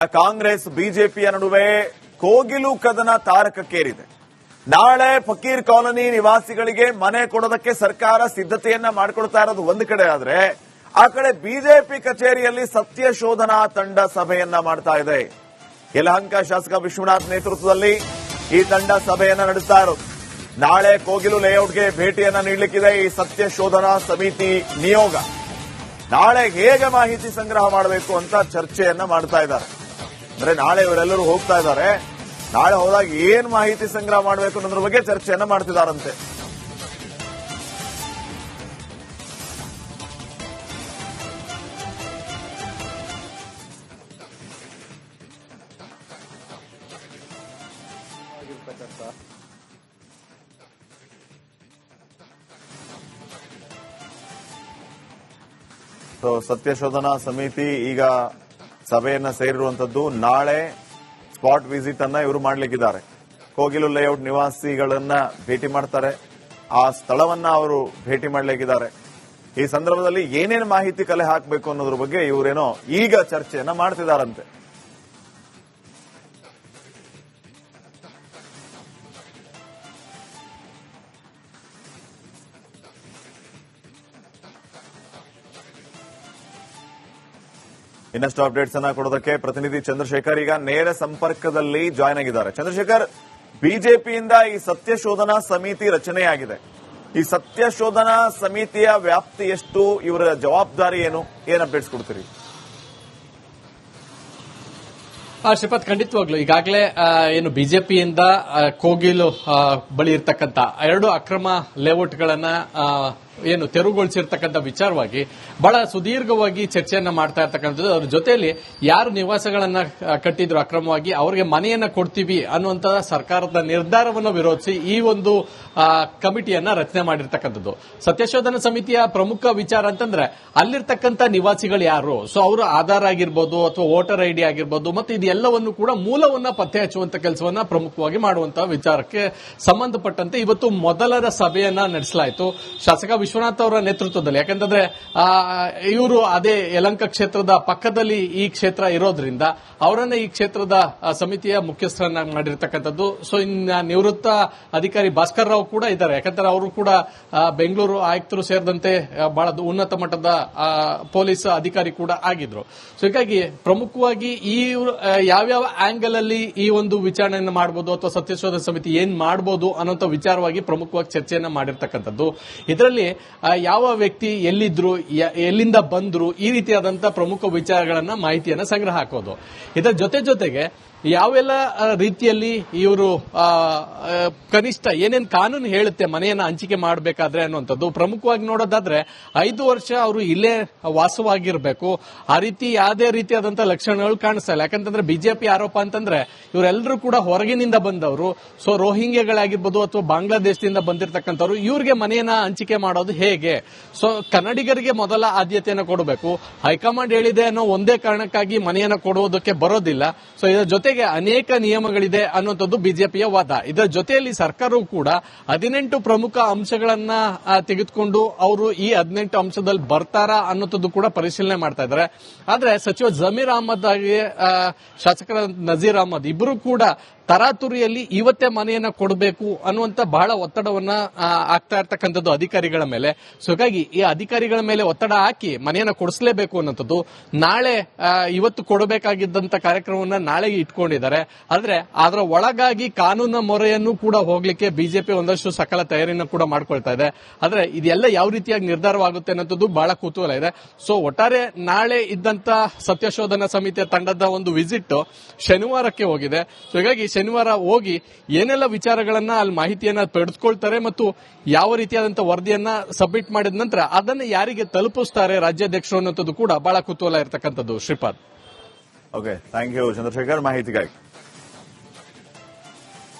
ಕಾಂಗ್ರೆಸ್ ಬಿಜೆಪಿಯ ನಡುವೆ ಕೋಗಿಲು ಕದನ ತಾರಕಕ್ಕೇರಿದೆ. ನಾಳೆ ಫಕೀರ್ ಕಾಲೋನಿ ನಿವಾಸಿಗಳಿಗೆ ಮನೆ ಕೊಡೋದಕ್ಕೆ ಸರ್ಕಾರ ಸಿದ್ಧತೆಯನ್ನ ಮಾಡಿಕೊಳ್ತಾ ಇರೋದು ಒಂದು ಕಡೆ ಆದ್ರೆ, ಆ ಕಡೆ ಬಿಜೆಪಿ ಕಚೇರಿಯಲ್ಲಿ ಸತ್ಯ ಶೋಧನಾ ತಂಡ ಸಭೆಯನ್ನ ಮಾಡ್ತಾ ಇದೆ. ಯಲಹಂಕ ಶಾಸಕ ವಿಶ್ವನಾಥ್ ನೇತೃತ್ವದಲ್ಲಿ ಈ ತಂಡ ಸಭೆಯನ್ನ ನಡೆಸ್ತಾ ಇರೋದು. ನಾಳೆ ಕೋಗಿಲು ಲೇಔಟ್ಗೆ ಭೇಟಿಯನ್ನ ನೀಡಲಿಕ್ಕಿದೆ ಈ ಸತ್ಯ ಶೋಧನಾ ಸಮಿತಿ ನಿಯೋಗ. ನಾಳೆ ಹೇಗೆ ಮಾಹಿತಿ ಸಂಗ್ರಹ ಮಾಡಬೇಕು ಅಂತ ಚರ್ಚೆಯನ್ನ ಮಾಡ್ತಾ ಇದ್ದಾರೆ. ಅಂದ್ರೆ ನಾಳೆ ಇವರೆಲ್ಲರೂ ಹೋಗ್ತಾ ಇದ್ದಾರೆ. ನಾಳೆ ಹೋದಾಗ ಏನ್ ಮಾಹಿತಿ ಸಂಗ್ರಹ ಮಾಡಬೇಕು ಅನ್ನೋದ್ರ ಬಗ್ಗೆ ಚರ್ಚೆಯನ್ನ ಮಾಡ್ತಿದ್ದಾರಂತೆ. ಸತ್ಯ ಶೋಧನಾ ಸಮಿತಿ ಈಗ ಸಭೆಯನ್ನ ಸೇರಿರುವಂತದ್ದು. ನಾಳೆ ಸ್ಪಾಟ್ ವಿಸಿಟ್ ಅನ್ನ ಇವರು ಮಾಡಲಿಕ್ಕಿದ್ದಾರೆ. ಕೋಗಿಲು ಲೇಔಟ್ ನಿವಾಸಿಗಳನ್ನ ಭೇಟಿ ಮಾಡ್ತಾರೆ. ಆ ಸ್ಥಳವನ್ನ ಅವರು ಭೇಟಿ ಮಾಡಲಿಕ್ಕಿದ್ದಾರೆ. ಈ ಸಂದರ್ಭದಲ್ಲಿ ಏನೇನು ಮಾಹಿತಿ ಕಲೆ ಹಾಕಬೇಕು ಅನ್ನೋದ್ರ ಬಗ್ಗೆ ಇವರೇನೋ ಈಗ ಚರ್ಚೆಯನ್ನ ಮಾಡ್ತಿದ್ದಾರಂತೆ. ಇನ್ನಷ್ಟು ಅಪ್ಡೇಟ್ಸ್ ಅನ್ನ ಕೊಡೋದಕ್ಕೆ ಪ್ರತಿನಿಧಿ ಚಂದ್ರಶೇಖರ್ ಈಗ ನೇರ ಸಂಪರ್ಕದಲ್ಲಿ ಜಾಯ್ನ್ ಆಗಿದ್ದಾರೆ. ಚಂದ್ರಶೇಖರ್, ಬಿಜೆಪಿಯಿಂದ ಈ ಸತ್ಯ ಶೋಧನಾ ಸಮಿತಿ ರಚನೆಯಾಗಿದೆ. ಈ ಸತ್ಯ ಶೋಧನಾ ಸಮಿತಿಯ ವ್ಯಾಪ್ತಿ ಎಷ್ಟು, ಇವರ ಜವಾಬ್ದಾರಿ ಏನು, ಏನ್ ಅಪ್ಡೇಟ್ಸ್ ಕೊಡ್ತೀರಿ? ಶ್ರೀಪಾದ್, ಖಂಡಿತವಾಗ್ಲು ಈಗಾಗಲೇ ಏನು ಬಿಜೆಪಿಯಿಂದ ಕೋಗಿಲು ಬಳಿ ಇರ್ತಕ್ಕಂಥ 2 ಅಕ್ರಮ ಲೇಔಟ್ಗಳನ್ನ ಏನು ತೆರವುಗೊಳಿಸಿರ್ತಕ್ಕಂಥ ವಿಚಾರವಾಗಿ ಬಹಳ ಸುದೀರ್ಘವಾಗಿ ಚರ್ಚೆಯನ್ನ ಮಾಡ್ತಾ ಇರ್ತಕ್ಕಂಥದ್ದು. ಅದ್ರ ಜೊತೆಯಲ್ಲಿ ಯಾರು ನಿವಾಸಗಳನ್ನ ಕಟ್ಟಿದ್ರು ಅಕ್ರಮವಾಗಿ ಅವರಿಗೆ ಮನೆಯನ್ನ ಕೊಡ್ತೀವಿ ಅನ್ನುವಂತ ಸರ್ಕಾರದ ನಿರ್ಧಾರವನ್ನು ವಿರೋಧಿಸಿ ಈ ಒಂದು ಕಮಿಟಿಯನ್ನ ರಚನೆ ಮಾಡಿರ್ತಕ್ಕಂಥದ್ದು. ಸತ್ಯಶೋಧನಾ ಸಮಿತಿಯ ಪ್ರಮುಖ ವಿಚಾರ ಅಂತಂದ್ರೆ ಅಲ್ಲಿರ್ತಕ್ಕಂಥ ನಿವಾಸಿಗಳು ಯಾರು, ಸೊ ಅವರು ಆಧಾರ್ ಆಗಿರ್ಬೋದು ಅಥವಾ ವೋಟರ್ ಐಡಿ ಆಗಿರ್ಬೋದು, ಮತ್ತು ಇದೆಲ್ಲವನ್ನು ಕೂಡ ಮೂಲವನ್ನ ಪತ್ತೆ ಹಚ್ಚುವಂತ ಕೆಲಸವನ್ನ ಪ್ರಮುಖವಾಗಿ ಮಾಡುವಂತಹ ವಿಚಾರಕ್ಕೆ ಸಂಬಂಧಪಟ್ಟಂತೆ ಇವತ್ತು ಮೊದಲರ ಸಭೆಯನ್ನ ನಡೆಸಲಾಯಿತು ಶಾಸಕ ವಿಶ್ವನಾಥ್ ಅವರ ನೇತೃತ್ವದಲ್ಲಿ. ಯಾಕಂತಂದ್ರೆ ಇವರು ಅದೇ ಯಲಹಂಕ ಕ್ಷೇತ್ರದ ಪಕ್ಕದಲ್ಲಿ ಈ ಕ್ಷೇತ್ರ ಇರೋದ್ರಿಂದ ಅವರನ್ನ ಈ ಕ್ಷೇತ್ರದ ಸಮಿತಿಯ ಮುಖ್ಯಸ್ಥರನ್ನ ಮಾಡಿರ್ತಕ್ಕಂಥದ್ದು. ಸೊ ಇನ್ನು ನಿವೃತ್ತ ಅಧಿಕಾರಿ ಭಾಸ್ಕರ್ ರಾವ್ ಕೂಡ ಇದ್ದಾರೆ. ಯಾಕಂದ್ರೆ ಅವರು ಕೂಡ ಬೆಂಗಳೂರು ಆಯುಕ್ತರು ಸೇರಿದಂತೆ ಬಹಳ ಉನ್ನತ ಮಟ್ಟದ ಪೊಲೀಸ್ ಅಧಿಕಾರಿ ಕೂಡ ಆಗಿದ್ರು. ಸೊ ಹೀಗಾಗಿ ಪ್ರಮುಖವಾಗಿ ಈ ಯಾವ್ಯಾವ ಆಂಗಲ್ ಅಲ್ಲಿ ಈ ಒಂದು ವಿಚಾರಣೆಯನ್ನು ಮಾಡಬಹುದು ಅಥವಾ ಸತ್ಯಶೋಧನಾ ಸಮಿತಿ ಏನ್ ಮಾಡಬಹುದು ಅನ್ನೋಂಥ ವಿಚಾರವಾಗಿ ಪ್ರಮುಖವಾಗಿ ಚರ್ಚೆಯನ್ನ ಮಾಡಿರ್ತಕ್ಕಂಥದ್ದು. ಇದರಲ್ಲಿ ಯಾವ ವ್ಯಕ್ತಿ ಎಲ್ಲಿದ್ರು, ಎಲ್ಲಿಂದ ಬಂದ್ರು, ಈ ರೀತಿಯಾದಂತಹ ಪ್ರಮುಖ ವಿಚಾರಗಳನ್ನ ಮಾಹಿತಿಯನ್ನ ಸಂಗ್ರಹ ಹಾಕೋದು. ಇದರ ಜೊತೆಗೆ ಯಾವೆಲ್ಲ ರೀತಿಯಲ್ಲಿ ಇವರು ಕನಿಷ್ಠ ಏನೇನು ಕಾನೂನು ಹೇಳುತ್ತೆ ಮನೆಯನ್ನ ಹಂಚಿಕೆ ಮಾಡಬೇಕಾದ್ರೆ ಅನ್ನುವಂಥದ್ದು ಪ್ರಮುಖವಾಗಿ ನೋಡೋದಾದ್ರೆ 5 ವರ್ಷ ಅವರು ಇಲ್ಲೇ ವಾಸವಾಗಿರಬೇಕು. ಆ ರೀತಿ ಯಾವುದೇ ರೀತಿಯಾದಂತಹ ಲಕ್ಷಣಗಳು ಕಾಣಿಸ್ತಾ ಇಲ್ಲ. ಯಾಕಂತಂದ್ರೆ ಬಿಜೆಪಿ ಆರೋಪ ಅಂತಂದ್ರೆ ಇವರೆಲ್ಲರೂ ಕೂಡ ಹೊರಗಿನಿಂದ ಬಂದವರು. ಸೊ ರೋಹಿಂಗ್ಯಗಳಾಗಿರ್ಬೋದು ಅಥವಾ ಬಾಂಗ್ಲಾದೇಶದಿಂದ ಬಂದಿರತಕ್ಕಂಥವ್ರು, ಇವ್ರಿಗೆ ಮನೆಯನ್ನ ಹಂಚಿಕೆ ಮಾಡೋದು ಹೇಗೆ? ಸೊ ಕನ್ನಡಿಗರಿಗೆ ಮೊದಲ ಆದ್ಯತೆಯನ್ನು ಕೊಡಬೇಕು. ಹೈಕಮಾಂಡ್ ಹೇಳಿದೆ ಅನ್ನೋ ಒಂದೇ ಕಾರಣಕ್ಕಾಗಿ ಮನೆಯನ್ನ ಕೊಡುವುದಕ್ಕೆ ಬರೋದಿಲ್ಲ. ಸೊ ಇದರ ಜೊತೆಗೆ ಅನೇಕ ನಿಯಮಗಳಿದೆ ಅನ್ನುವಂಥದ್ದು ಬಿಜೆಪಿಯ ವಾದ. ಇದರ ಜೊತೆಯಲ್ಲಿ ಸರ್ಕಾರವು ಕೂಡ 18 ಪ್ರಮುಖ ಅಂಶಗಳನ್ನ ತೆಗೆದುಕೊಂಡು ಅವರು ಈ 18 ಅಂಶದಲ್ಲಿ ಬರ್ತಾರಾ ಅನ್ನೋದು ಕೂಡ ಪರಿಶೀಲನೆ ಮಾಡ್ತಾ ಇದ್ದಾರೆ. ಆದ್ರೆ ಸಚಿವ ಜಮೀರ್ ಅಹಮದ್ ಆಗಿ ಶಾಸಕರ ನಜೀರ್ ಅಹಮದ್ ಇಬ್ಬರು ಕೂಡ ತರಾತುರಿಯಲ್ಲಿ ಇವತ್ತೇ ಮನೆಯನ್ನ ಕೊಡಬೇಕು ಅನ್ನುವಂತ ಬಹಳ ಒತ್ತಡವನ್ನ ಆಗ್ತಾ ಇರ್ತಕ್ಕಂಥದ್ದು ಅಧಿಕಾರಿಗಳ ಮೇಲೆ. ಸೊ ಹಾಗಾಗಿ ಈ ಅಧಿಕಾರಿಗಳ ಮೇಲೆ ಒತ್ತಡ ಹಾಕಿ ಮನೆಯನ್ನ ಕೊಡಿಸಲೇಬೇಕು ಅನ್ನೋಂಥದ್ದು. ನಾಳೆ ಇವತ್ತು ಕೊಡಬೇಕಾಗಿದ್ದಂತ ಕಾರ್ಯಕ್ರಮವನ್ನ ನಾಳೆಗೆ ಇಟ್ಕೊಂಡಿದ್ದಾರೆ. ಆದ್ರೆ ಅದರ ಒಳಗಾಗಿ ಕಾನೂನು ಮೊರೆಯನ್ನು ಕೂಡ ಹೋಗ್ಲಿಕ್ಕೆ ಬಿಜೆಪಿ ಒಂದಷ್ಟು ಸಕಲ ತಯಾರಿಯನ್ನು ಕೂಡ ಮಾಡ್ಕೊಳ್ತಾ ಇದೆ. ಆದ್ರೆ ಇದೆಲ್ಲ ಯಾವ ರೀತಿಯಾಗಿ ನಿರ್ಧಾರವಾಗುತ್ತೆ ಅನ್ನೋದು ಬಹಳ ಕುತೂಹಲ ಇದೆ. ಸೊ ಒಟ್ಟಾರೆ ನಾಳೆ ಇದ್ದಂತ ಸತ್ಯಶೋಧನಾ ಸಮಿತಿಯ ತಂಡದ ಒಂದು ವಿಸಿಟ್ ಶನಿವಾರಕ್ಕೆ ಹೋಗಿದೆ. ಸೊ ಹೀಗಾಗಿ ಶನಿವಾರ ಹೋಗಿ ಏನೆಲ್ಲ ವಿಚಾರಗಳನ್ನ ಅಲ್ಲಿ ಮಾಹಿತಿಯನ್ನ ಪಡೆದುಕೊಳ್ತಾರೆ ಮತ್ತು ಯಾವ ರೀತಿಯಾದಂತಹ ವರದಿಯನ್ನ ಸಬ್ಮಿಟ್ ಮಾಡಿದ ನಂತರ ಅದನ್ನು ಯಾರಿಗೆ ತಲುಪಿಸ್ತಾರೆ ರಾಜ್ಯಾಧ್ಯಕ್ಷರು ಅನ್ನೋದು ಕೂಡ ಬಹಳ ಕುತೂಹಲ ಇರತಕ್ಕಂಥದ್ದು. Shripad, okay, thank you Chandrashekhar ಮಾಹಿತಿಗಾಗಿ.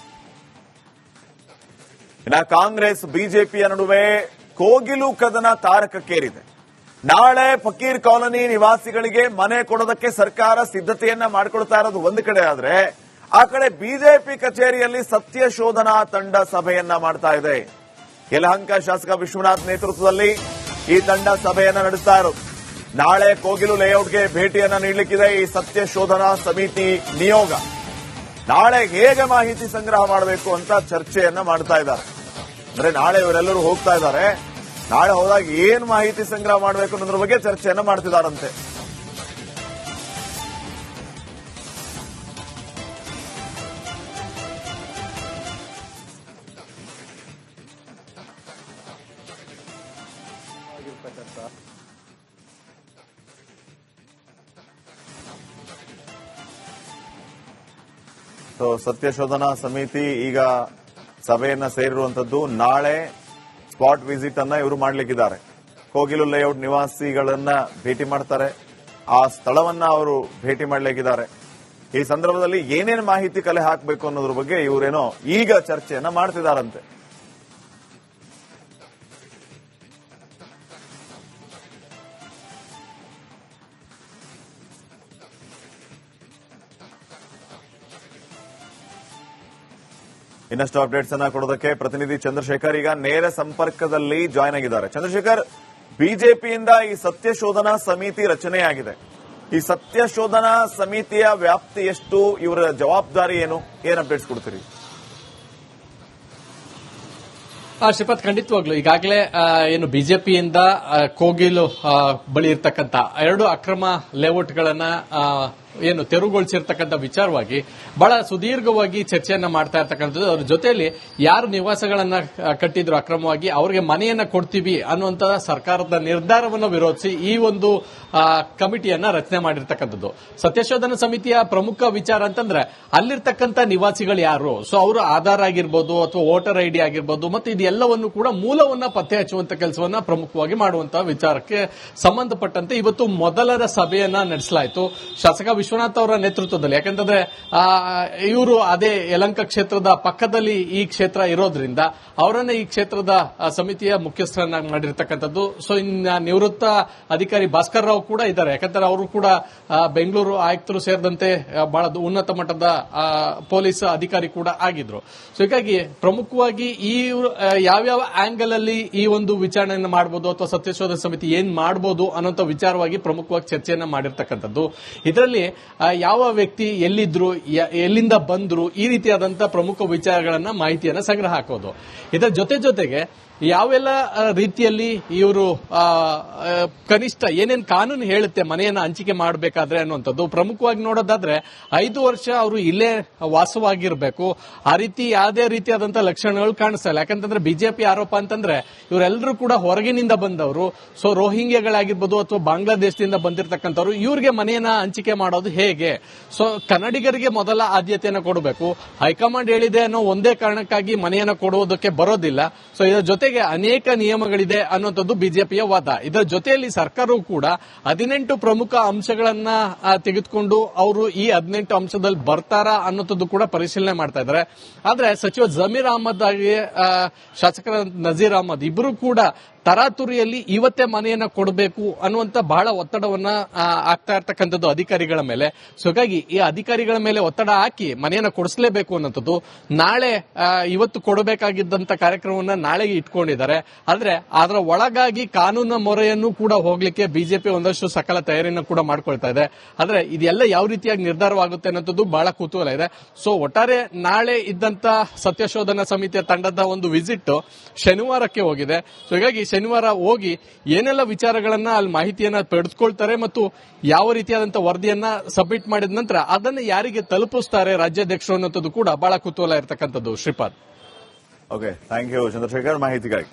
ಇನ್ನು ಕಾಂಗ್ರೆಸ್ ಬಿಜೆಪಿಯ ನಡುವೆ ಕೋಗಿಲು ಕದನ ತಾರಕಕ್ಕೇರಿದೆ. ನಾಳೆ ಫಕೀರ್ ಕಾಲೋನಿ ನಿವಾಸಿಗಳಿಗೆ ಮನೆ ಕೊಡೋದಕ್ಕೆ ಸರ್ಕಾರ ಸಿದ್ಧತೆಯನ್ನ ಮಾಡಿಕೊಳ್ತಾ ಇರೋದು ಒಂದು ಕಡೆ ಆದ್ರೆ, ಆ ಕಡೆ ಬಿಜೆಪಿ ಕಚೇರಿಯಲ್ಲಿ ಸತ್ಯ ಶೋಧನಾ ತಂಡ ಸಭೆಯನ್ನ ಮಾಡ್ತಾ ಇದೆ. ಯಲಹಂಕ ಶಾಸಕ ವಿಶ್ವನಾಥ್ ನೇತೃತ್ವದಲ್ಲಿ ಈ ತಂಡ ಸಭೆಯನ್ನ ನಡೆಸ್ತಾ ಇರೋದು. ನಾಳೆ ಕೋಗಿಲು ಲೇಔಟ್ಗೆ ಭೇಟಿಯನ್ನ ನೀಡಲಿಕ್ಕಿದೆ ಈ ಸತ್ಯ ಶೋಧನಾ ಸಮಿತಿ ನಿಯೋಗ. ನಾಳೆ ಹೇಗೆ ಮಾಹಿತಿ ಸಂಗ್ರಹ ಮಾಡಬೇಕು ಅಂತ ಚರ್ಚೆಯನ್ನ ಮಾಡ್ತಾ ಇದ್ದಾರೆ. ಅಂದ್ರೆ ನಾಳೆ ಇವರೆಲ್ಲರೂ ಹೋಗ್ತಾ ಇದ್ದಾರೆ. ನಾಳೆ ಹೋದಾಗ ಏನ್ ಮಾಹಿತಿ ಸಂಗ್ರಹ ಮಾಡಬೇಕು ಅನ್ನೋದ್ರ ಬಗ್ಗೆ ಚರ್ಚೆಯನ್ನ ಮಾಡ್ತಿದ್ದಾರಂತೆ. ಸತ್ಯ ಶೋಧನಾ ಸಮಿತಿ ಈಗ ಸಭೆಯನ್ನ ಸೇರಿರುವಂತದ್ದು. ನಾಳೆ ಸ್ಪಾಟ್ ವಿಸಿಟ್ ಅನ್ನ ಇವರು ಮಾಡಲಿಕ್ಕಿದ್ದಾರೆ. ಕೋಗಿಲು ಲೇಔಟ್ ನಿವಾಸಿಗಳನ್ನ ಭೇಟಿ ಮಾಡ್ತಾರೆ. ಆ ಸ್ಥಳವನ್ನ ಅವರು ಭೇಟಿ ಮಾಡಲಿಕ್ಕಿದ್ದಾರೆ. ಈ ಸಂದರ್ಭದಲ್ಲಿ ಏನೇನು ಮಾಹಿತಿ ಕಲೆ ಹಾಕಬೇಕು ಅನ್ನೋದ್ರ ಬಗ್ಗೆ ಇವರೇನೋ ಈಗ ಚರ್ಚೆಯನ್ನ ಮಾಡ್ತಿದ್ದಾರಂತೆ. ಇನ್ನಷ್ಟು ಅಪ್ಡೇಟ್ಸ್ ಅನ್ನ ಕೊಡೋದಕ್ಕೆ ಪ್ರತಿನಿಧಿ ಚಂದ್ರಶೇಖರ್ ಈಗ ನೇರ ಸಂಪರ್ಕದಲ್ಲಿ ಜಾಯ್ನ್ ಆಗಿದ್ದಾರೆ. ಚಂದ್ರಶೇಖರ್, ಬಿಜೆಪಿಯಿಂದ ಈ ಸತ್ಯ ಶೋಧನಾ ಸಮಿತಿ ರಚನೆಯಾಗಿದೆ. ಈ ಸತ್ಯ ಶೋಧನಾ ಸಮಿತಿಯ ವ್ಯಾಪ್ತಿ ಎಷ್ಟು, ಇವರ ಜವಾಬ್ದಾರಿ ಏನು, ಏನ್ ಅಪ್ಡೇಟ್ಸ್ ಕೊಡ್ತೀರಿ? ಶ್ರೀಪಾದ್, ಖಂಡಿತವಾಗ್ಲು ಈಗಾಗಲೇ ಏನು ಬಿಜೆಪಿಯಿಂದ ಕೋಗಿಲು ಬಳಿ ಇರ್ತಕ್ಕಂಥ 2 ಅಕ್ರಮ ಲೇಔಟ್ಗಳನ್ನ ಏನು ತೆರವುಗೊಳಿಸಿರ್ತಕ್ಕಂಥ ವಿಚಾರವಾಗಿ ಬಹಳ ಸುದೀರ್ಘವಾಗಿ ಚರ್ಚೆಯನ್ನ ಮಾಡ್ತಾ ಇರ್ತಕ್ಕಂಥದ್ದು. ಅವ್ರ ಜೊತೆಯಲ್ಲಿ ಯಾರು ನಿವಾಸಗಳನ್ನ ಕಟ್ಟಿದ್ರು ಅಕ್ರಮವಾಗಿ ಅವರಿಗೆ ಮನೆಯನ್ನ ಕೊಡ್ತೀವಿ ಅನ್ನುವಂತ ಸರ್ಕಾರದ ನಿರ್ಧಾರವನ್ನು ವಿರೋಧಿಸಿ ಈ ಒಂದು ಕಮಿಟಿಯನ್ನ ರಚನೆ ಮಾಡಿರ್ತಕ್ಕಂಥದ್ದು. ಸತ್ಯಶೋಧನಾ ಸಮಿತಿಯ ಪ್ರಮುಖ ವಿಚಾರ ಅಂತಂದ್ರೆ ಅಲ್ಲಿರ್ತಕ್ಕಂಥ ನಿವಾಸಿಗಳು ಯಾರು, ಸೊ ಅವರು ಆಧಾರ್ ಆಗಿರ್ಬೋದು ಅಥವಾ ವೋಟರ್ ಐಡಿ ಆಗಿರ್ಬೋದು, ಮತ್ತೆ ಇದೆಲ್ಲವನ್ನು ಕೂಡ ಮೂಲವನ್ನ ಪತ್ತೆ ಹಚ್ಚುವಂತ ಕೆಲಸವನ್ನ ಪ್ರಮುಖವಾಗಿ ಮಾಡುವಂತಹ ವಿಚಾರಕ್ಕೆ ಸಂಬಂಧಪಟ್ಟಂತೆ ಇವತ್ತು ಮೊದಲರ ಸಭೆಯನ್ನ ನಡೆಸಲಾಯಿತು ಶಾಸಕ ವಿಶ್ವನಾಥ್ ಅವರ ನೇತೃತ್ವದಲ್ಲಿ. ಯಾಕಂತಂದ್ರೆ ಇವರು ಅದೇ ಯಲಹಂಕ ಕ್ಷೇತ್ರದ ಪಕ್ಕದಲ್ಲಿ ಈ ಕ್ಷೇತ್ರ ಇರೋದ್ರಿಂದ ಅವರನ್ನ ಈ ಕ್ಷೇತ್ರದ ಸಮಿತಿಯ ಮುಖ್ಯಸ್ಥರನ್ನಾಗಿ ಮಾಡಿರ್ತಕ್ಕಂಥದ್ದು. ಸೊ ಇನ್ನು ನಿವೃತ್ತ ಅಧಿಕಾರಿ ಭಾಸ್ಕರ್ ರಾವ್ ಕೂಡ ಇದ್ದಾರೆ. ಯಾಕಂದ್ರೆ ಅವರು ಕೂಡ ಬೆಂಗಳೂರು ಆಯುಕ್ತರು ಸೇರಿದಂತೆ ಬಹಳ ಉನ್ನತ ಮಟ್ಟದ ಪೊಲೀಸ್ ಅಧಿಕಾರಿ ಕೂಡ ಆಗಿದ್ರು. ಸೊ ಹೀಗಾಗಿ ಪ್ರಮುಖವಾಗಿ ಈ ಯಾವ್ಯಾವ ಆಂಗಲ್ ಅಲ್ಲಿ ಈ ಒಂದು ವಿಚಾರಣೆಯನ್ನು ಮಾಡಬಹುದು ಅಥವಾ ಸತ್ಯಶೋಧನಾ ಸಮಿತಿ ಏನ್ ಮಾಡಬಹುದು ಅನ್ನೋಂಥ ವಿಚಾರವಾಗಿ ಪ್ರಮುಖವಾಗಿ ಚರ್ಚೆಯನ್ನ ಮಾಡಿರ್ತಕ್ಕಂಥದ್ದು. ಇದರಲ್ಲಿ ಯಾವ ವ್ಯಕ್ತಿ ಎಲ್ಲಿದ್ರು, ಎಲ್ಲಿಂದ ಬಂದ್ರು, ಈ ರೀತಿಯಾದಂತಹ ಪ್ರಮುಖ ವಿಚಾರಗಳನ್ನ ಮಾಹಿತಿಯನ್ನ ಸಂಗ್ರಹ ಹಾಕೋದು. ಇದರ ಜೊತೆಗೆ ಯಾವೆಲ್ಲ ರೀತಿಯಲ್ಲಿ ಇವರು ಕನಿಷ್ಠ ಏನೇನು ಕಾನೂನು ಹೇಳುತ್ತೆ ಮನೆಯನ್ನ ಹಂಚಿಕೆ ಮಾಡಬೇಕಾದ್ರೆ ಅನ್ನುವಂಥದ್ದು ಪ್ರಮುಖವಾಗಿ ನೋಡೋದಾದ್ರೆ 5 ವರ್ಷ ಅವರು ಇಲ್ಲೇ ವಾಸವಾಗಿರಬೇಕು. ಆ ರೀತಿ ಯಾವುದೇ ರೀತಿಯಾದಂತಹ ಲಕ್ಷಣಗಳು ಕಾಣಿಸ್ತಾ ಇಲ್ಲ. ಯಾಕಂತಂದ್ರೆ ಬಿಜೆಪಿ ಆರೋಪ ಅಂತಂದ್ರೆ ಇವರೆಲ್ಲರೂ ಕೂಡ ಹೊರಗಿನಿಂದ ಬಂದವರು, ಸೊ ರೋಹಿಂಗ್ಯಗಳಾಗಿರ್ಬೋದು ಅಥವಾ ಬಾಂಗ್ಲಾದೇಶದಿಂದ ಬಂದಿರತಕ್ಕಂಥವ್ರು, ಇವ್ರಿಗೆ ಮನೆಯನ್ನ ಹಂಚಿಕೆ ಮಾಡೋದು ಹೇಗೆ? ಸೊ ಕನ್ನಡಿಗರಿಗೆ ಮೊದಲ ಆದ್ಯತೆಯನ್ನು ಕೊಡಬೇಕು. ಹೈಕಮಾಂಡ್ ಹೇಳಿದೆ ಅನ್ನೋ ಒಂದೇ ಕಾರಣಕ್ಕಾಗಿ ಮನೆಯನ್ನ ಕೊಡುವುದಕ್ಕೆ ಬರೋದಿಲ್ಲ. ಸೊ ಇದರ ಜೊತೆಗೆ ಅನೇಕ ನಿಯಮಗಳಿದೆ ಅನ್ನುವಂಥದ್ದು ಬಿಜೆಪಿಯ ವಾದ. ಇದರ ಜೊತೆಯಲ್ಲಿ ಸರ್ಕಾರವು ಕೂಡ 18 ಪ್ರಮುಖ ಅಂಶಗಳನ್ನ ತೆಗೆದುಕೊಂಡು ಅವರು ಈ 18 ಅಂಶದಲ್ಲಿ ಬರ್ತಾರಾ ಅನ್ನೋದು ಕೂಡ ಪರಿಶೀಲನೆ ಮಾಡ್ತಾ ಇದ್ದಾರೆ. ಆದ್ರೆ ಸಚಿವ ಜಮೀರ್ ಅಹಮದ್ ಆಗಿ ಶಾಸಕರ ನಜೀರ್ ಅಹಮದ್ ಇಬ್ಬರು ಕೂಡ ತರಾತುರಿಯಲ್ಲಿ ಇವತ್ತೇ ಮನೆಯನ್ನ ಕೊಡಬೇಕು ಅನ್ನುವಂತ ಬಹಳ ಒತ್ತಡವನ್ನ ಆಗ್ತಾ ಇರ್ತಕ್ಕಂಥದ್ದು ಅಧಿಕಾರಿಗಳ ಮೇಲೆ. ಸೊ ಹಾಗಾಗಿ ಈ ಅಧಿಕಾರಿಗಳ ಮೇಲೆ ಒತ್ತಡ ಹಾಕಿ ಮನೆಯನ್ನ ಕೊಡಿಸಲೇಬೇಕು ಅನ್ನೋಂಥದ್ದು. ನಾಳೆ ಇವತ್ತು ಕೊಡಬೇಕಾಗಿದ್ದಂತ ಕಾರ್ಯಕ್ರಮವನ್ನ ನಾಳೆಗೆ ಇಟ್ಕೊಂಡಿದ್ದಾರೆ. ಆದ್ರೆ ಅದರ ಒಳಗಾಗಿ ಕಾನೂನು ಮೊರೆಯನ್ನು ಕೂಡ ಹೋಗ್ಲಿಕ್ಕೆ ಬಿಜೆಪಿ ಒಂದಷ್ಟು ಸಕಲ ತಯಾರಿಯನ್ನು ಕೂಡ ಮಾಡ್ಕೊಳ್ತಾ ಇದೆ. ಆದ್ರೆ ಇದೆಲ್ಲ ಯಾವ ರೀತಿಯಾಗಿ ನಿರ್ಧಾರವಾಗುತ್ತೆ ಅನ್ನೋದು ಬಹಳ ಕುತೂಹಲ ಇದೆ. ಸೊ ಒಟ್ಟಾರೆ ನಾಳೆ ಇದ್ದಂತ ಸತ್ಯಶೋಧನಾ ಸಮಿತಿಯ ತಂಡದ ಒಂದು ವಿಸಿಟ್ ಶನಿವಾರಕ್ಕೆ ಹೋಗಿದೆ. ಸೊ ಹೀಗಾಗಿ ಶನಿವಾರ ಹೋಗಿ ಏನೆಲ್ಲ ವಿಚಾರಗಳನ್ನ ಅಲ್ಲಿ ಮಾಹಿತಿಯನ್ನ ಪಡೆದುಕೊಳ್ತಾರೆ ಮತ್ತು ಯಾವ ರೀತಿಯಾದಂತಹ ವರದಿಯನ್ನ ಸಬ್ಮಿಟ್ ಮಾಡಿದ ನಂತರ ಅದನ್ನು ಯಾರಿಗೆ ತಲುಪಿಸ್ತಾರೆ ರಾಜ್ಯಾಧ್ಯಕ್ಷರು ಅನ್ನೋದು ಕೂಡ ಬಹಳ ಕುತೂಹಲ ಇರತಕ್ಕಂಥದ್ದು. Shripad. Okay, thank you Chandrashekhar ಮಾಹಿತಿಗಾಗಿ.